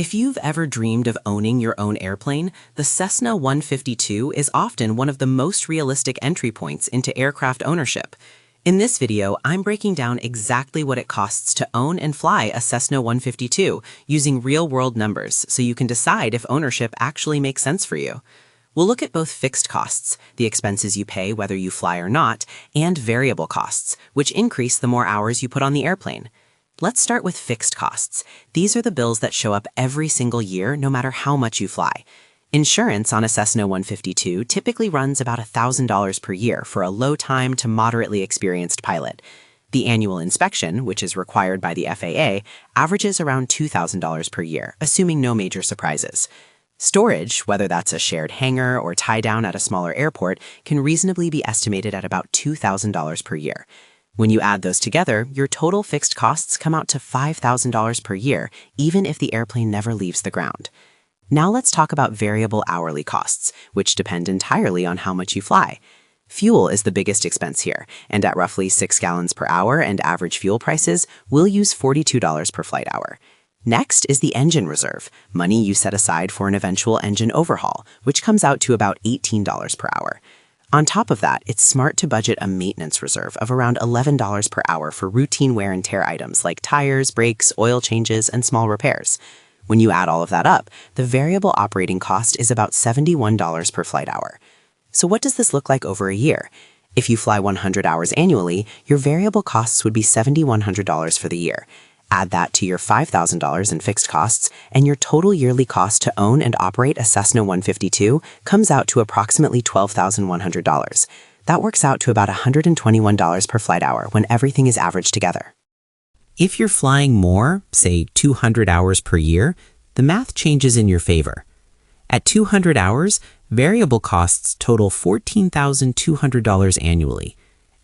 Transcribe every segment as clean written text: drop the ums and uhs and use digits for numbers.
If you've ever dreamed of owning your own airplane, the Cessna 152 is often one of the most realistic entry points into aircraft ownership. In this video, I'm breaking down exactly what it costs to own and fly a Cessna 152 using real-world numbers so you can decide if ownership actually makes sense for you. We'll look at both fixed costs, the expenses you pay whether you fly or not, and variable costs, which increase the more hours you put on the airplane. Let's start with fixed costs. These are the bills that show up every single year, no matter how much you fly. Insurance on a Cessna 152 typically runs about $1,000 per year for a low-time to moderately experienced pilot. The annual inspection, which is required by the FAA, averages around $2,000 per year, assuming no major surprises. Storage, whether that's a shared hangar or tie-down at a smaller airport, can reasonably be estimated at about $2,000 per year. When you add those together, your total fixed costs come out to $5,000 per year, even if the airplane never leaves the ground. Now let's talk about variable hourly costs, which depend entirely on how much you fly. Fuel is the biggest expense here, and at roughly 6 gallons per hour and average fuel prices, we'll use $42 per flight hour. Next is the engine reserve, money you set aside for an eventual engine overhaul, which comes out to about $18 per hour. On top of that, it's smart to budget a maintenance reserve of around $11 per hour for routine wear and tear items like tires, brakes, oil changes, and small repairs. When you add all of that up, the variable operating cost is about $71 per flight hour. So what does this look like over a year? If you fly 100 hours annually, your variable costs would be $7,100 for the year. Add that to your $5,000 in fixed costs, and your total yearly cost to own and operate a Cessna 152 comes out to approximately $12,100. That works out to about $121 per flight hour when everything is averaged together. If you're flying more, say 200 hours per year, the math changes in your favor. At 200 hours, variable costs total $14,200 annually.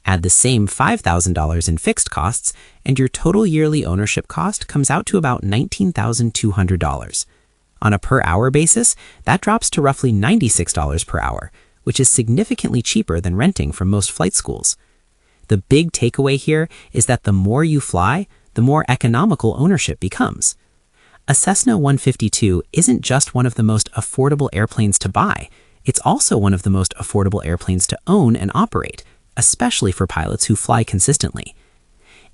Add the same $5,000 in fixed costs, and your total yearly ownership cost comes out to about $19,200. On a per-hour basis, that drops to roughly $96 per hour, which is significantly cheaper than renting from most flight schools. The big takeaway here is that the more you fly, the more economical ownership becomes. A Cessna 152 isn't just one of the most affordable airplanes to buy, it's also one of the most affordable airplanes to own and operate, especially for pilots who fly consistently.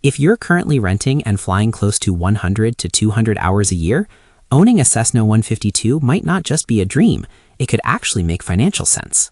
If you're currently renting and flying close to 100 to 200 hours a year, owning a Cessna 152 might not just be a dream, it could actually make financial sense.